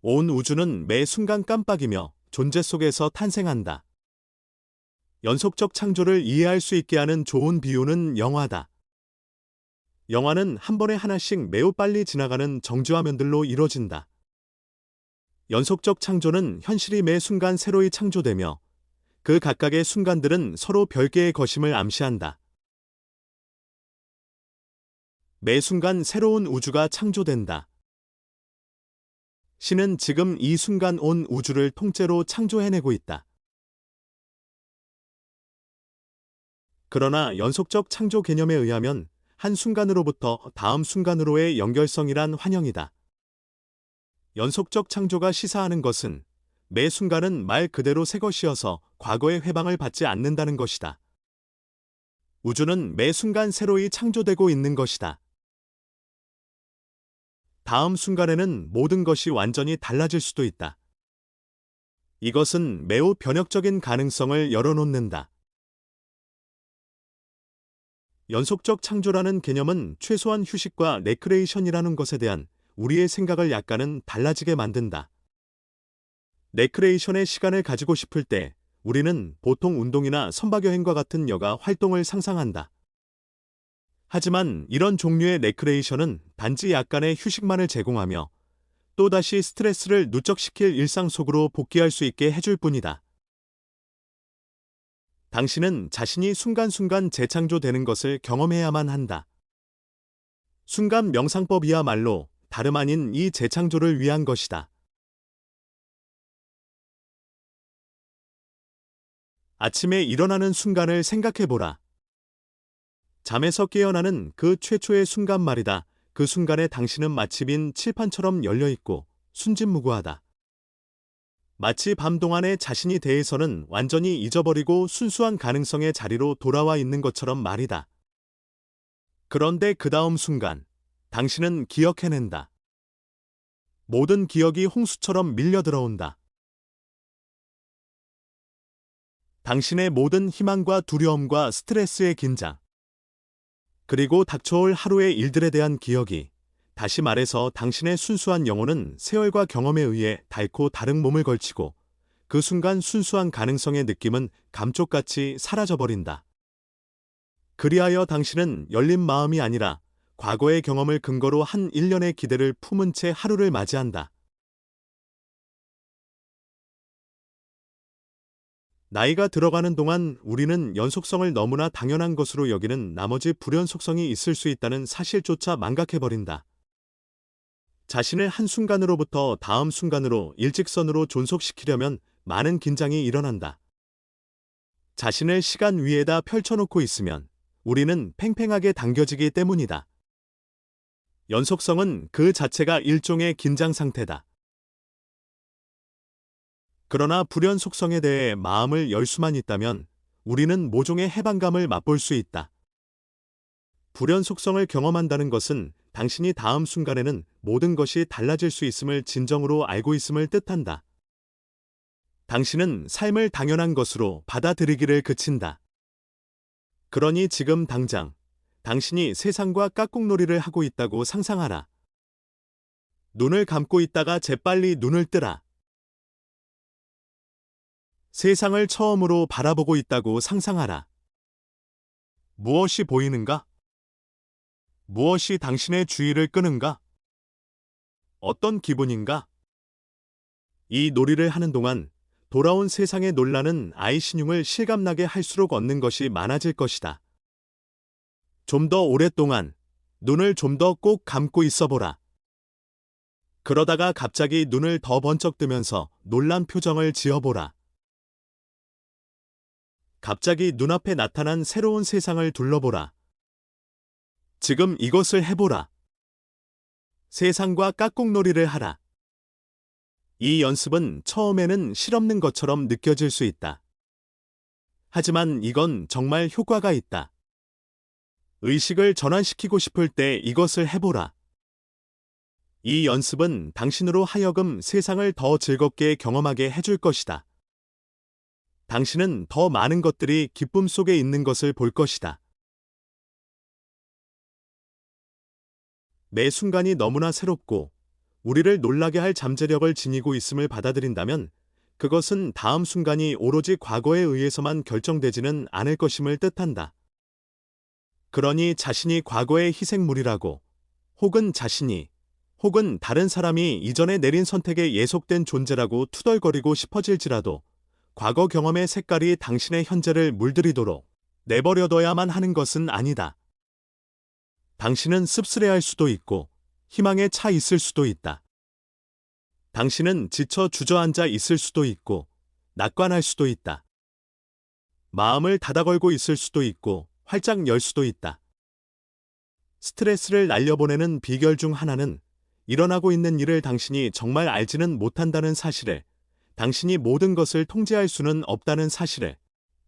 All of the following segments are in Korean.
온 우주는 매 순간 깜빡이며 존재 속에서 탄생한다. 연속적 창조를 이해할 수 있게 하는 좋은 비유는 영화다. 영화는 한 번에 하나씩 매우 빨리 지나가는 정지화면들로 이뤄진다. 연속적 창조는 현실이 매 순간 새로이 창조되며 그 각각의 순간들은 서로 별개의 것임을 암시한다. 매 순간 새로운 우주가 창조된다. 신은 지금 이 순간 온 우주를 통째로 창조해내고 있다. 그러나 연속적 창조 개념에 의하면 한 순간으로부터 다음 순간으로의 연결성이란 환영이다. 연속적 창조가 시사하는 것은 매 순간은 말 그대로 새 것이어서 과거의 회방을 받지 않는다는 것이다. 우주는 매 순간 새로이 창조되고 있는 것이다. 다음 순간에는 모든 것이 완전히 달라질 수도 있다. 이것은 매우 변혁적인 가능성을 열어놓는다. 연속적 창조라는 개념은 최소한 휴식과 레크레이션이라는 것에 대한 우리의 생각을 약간은 달라지게 만든다. 레크레이션의 시간을 가지고 싶을 때 우리는 보통 운동이나 선박여행과 같은 여가 활동을 상상한다. 하지만 이런 종류의 레크레이션은 단지 약간의 휴식만을 제공하며 또다시 스트레스를 누적시킬 일상 속으로 복귀할 수 있게 해줄 뿐이다. 당신은 자신이 순간순간 재창조되는 것을 경험해야만 한다. 순간 명상법이야말로 다름 아닌 이 재창조를 위한 것이다. 아침에 일어나는 순간을 생각해보라. 잠에서 깨어나는 그 최초의 순간 말이다. 그 순간에 당신은 마치 빈 칠판처럼 열려있고 순진무구하다. 마치 밤 동안의 자신이 대해서는 완전히 잊어버리고 순수한 가능성의 자리로 돌아와 있는 것처럼 말이다. 그런데 그 다음 순간, 당신은 기억해낸다. 모든 기억이 홍수처럼 밀려들어온다. 당신의 모든 희망과 두려움과 스트레스의 긴장, 그리고 닥쳐올 하루의 일들에 대한 기억이, 다시 말해서 당신의 순수한 영혼은 세월과 경험에 의해 닳고 다른 몸을 걸치고 그 순간 순수한 가능성의 느낌은 감쪽같이 사라져버린다. 그리하여 당신은 열린 마음이 아니라 과거의 경험을 근거로 한 일련의 기대를 품은 채 하루를 맞이한다. 나이가 들어가는 동안 우리는 연속성을 너무나 당연한 것으로 여기는 나머지 불연속성이 있을 수 있다는 사실조차 망각해버린다. 자신을 한순간으로부터 다음 순간으로 일직선으로 존속시키려면 많은 긴장이 일어난다. 자신을 시간 위에다 펼쳐놓고 있으면 우리는 팽팽하게 당겨지기 때문이다. 연속성은 그 자체가 일종의 긴장 상태다. 그러나 불연속성에 대해 마음을 열 수만 있다면 우리는 모종의 해방감을 맛볼 수 있다. 불연속성을 경험한다는 것은 당신이 다음 순간에는 모든 것이 달라질 수 있음을 진정으로 알고 있음을 뜻한다. 당신은 삶을 당연한 것으로 받아들이기를 그친다. 그러니 지금 당장 당신이 세상과 깍꿍놀이를 하고 있다고 상상하라. 눈을 감고 있다가 재빨리 눈을 뜨라. 세상을 처음으로 바라보고 있다고 상상하라. 무엇이 보이는가? 무엇이 당신의 주의를 끄는가? 어떤 기분인가? 이 놀이를 하는 동안 돌아온 세상의 논란은 아이 신용을 실감나게 할수록 얻는 것이 많아질 것이다. 좀 더 오랫동안 눈을 좀 더 꼭 감고 있어보라. 그러다가 갑자기 눈을 더 번쩍 뜨면서 놀란 표정을 지어보라. 갑자기 눈앞에 나타난 새로운 세상을 둘러보라. 지금 이것을 해보라. 세상과 깍꿍놀이를 하라. 이 연습은 처음에는 실없는 것처럼 느껴질 수 있다. 하지만 이건 정말 효과가 있다. 의식을 전환시키고 싶을 때 이것을 해보라. 이 연습은 당신으로 하여금 세상을 더 즐겁게 경험하게 해줄 것이다. 당신은 더 많은 것들이 기쁨 속에 있는 것을 볼 것이다. 매 순간이 너무나 새롭고 우리를 놀라게 할 잠재력을 지니고 있음을 받아들인다면 그것은 다음 순간이 오로지 과거에 의해서만 결정되지는 않을 것임을 뜻한다. 그러니 자신이 과거의 희생물이라고, 혹은 자신이, 혹은 다른 사람이 이전에 내린 선택에 예속된 존재라고 투덜거리고 싶어질지라도 과거 경험의 색깔이 당신의 현재를 물들이도록 내버려둬야만 하는 것은 아니다. 당신은 씁쓸해할 수도 있고 희망에 차 있을 수도 있다. 당신은 지쳐 주저앉아 있을 수도 있고 낙관할 수도 있다. 마음을 닫아걸고 있을 수도 있고 활짝 열 수도 있다. 스트레스를 날려보내는 비결 중 하나는 일어나고 있는 일을 당신이 정말 알지는 못한다는 사실에, 당신이 모든 것을 통제할 수는 없다는 사실에,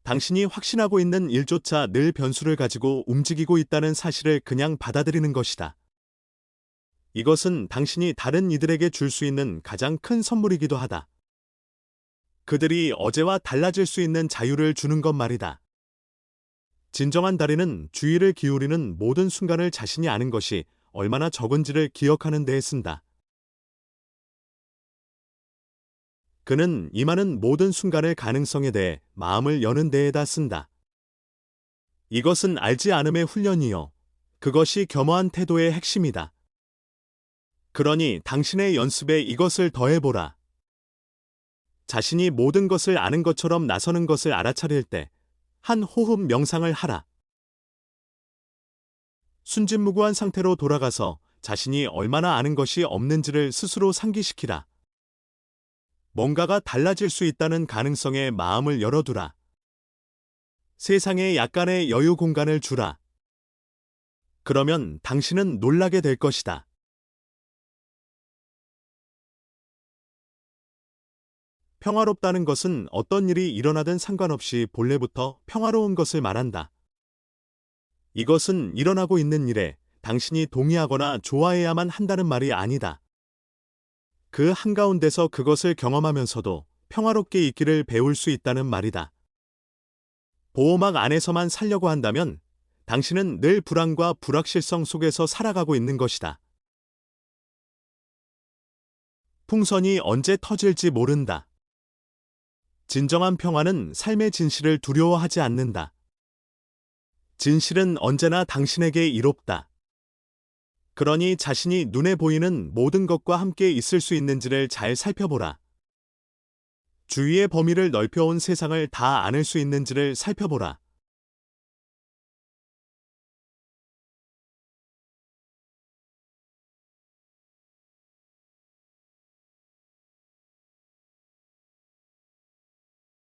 당신이 확신하고 있는 일조차 늘 변수를 가지고 움직이고 있다는 사실을 그냥 받아들이는 것이다. 이것은 당신이 다른 이들에게 줄 수 있는 가장 큰 선물이기도 하다. 그들이 어제와 달라질 수 있는 자유를 주는 것 말이다. 진정한 달인은 주의를 기울이는 모든 순간을 자신이 아는 것이 얼마나 적은지를 기억하는 데에 쓴다. 그는 임하는 모든 순간의 가능성에 대해 마음을 여는 데에다 쓴다. 이것은 알지 않음의 훈련이요. 그것이 겸허한 태도의 핵심이다. 그러니 당신의 연습에 이것을 더해보라. 자신이 모든 것을 아는 것처럼 나서는 것을 알아차릴 때 한 호흡 명상을 하라. 순진무구한 상태로 돌아가서 자신이 얼마나 아는 것이 없는지를 스스로 상기시키라. 뭔가가 달라질 수 있다는 가능성에 마음을 열어두라. 세상에 약간의 여유 공간을 주라. 그러면 당신은 놀라게 될 것이다. 평화롭다는 것은 어떤 일이 일어나든 상관없이 본래부터 평화로운 것을 말한다. 이것은 일어나고 있는 일에 당신이 동의하거나 좋아해야만 한다는 말이 아니다. 그 한가운데서 그것을 경험하면서도 평화롭게 있기를 배울 수 있다는 말이다. 보호막 안에서만 살려고 한다면 당신은 늘 불안과 불확실성 속에서 살아가고 있는 것이다. 풍선이 언제 터질지 모른다. 진정한 평화는 삶의 진실을 두려워하지 않는다. 진실은 언제나 당신에게 이롭다. 그러니 자신이 눈에 보이는 모든 것과 함께 있을 수 있는지를 잘 살펴보라. 주위의 범위를 넓혀온 세상을 다 안을 수 있는지를 살펴보라.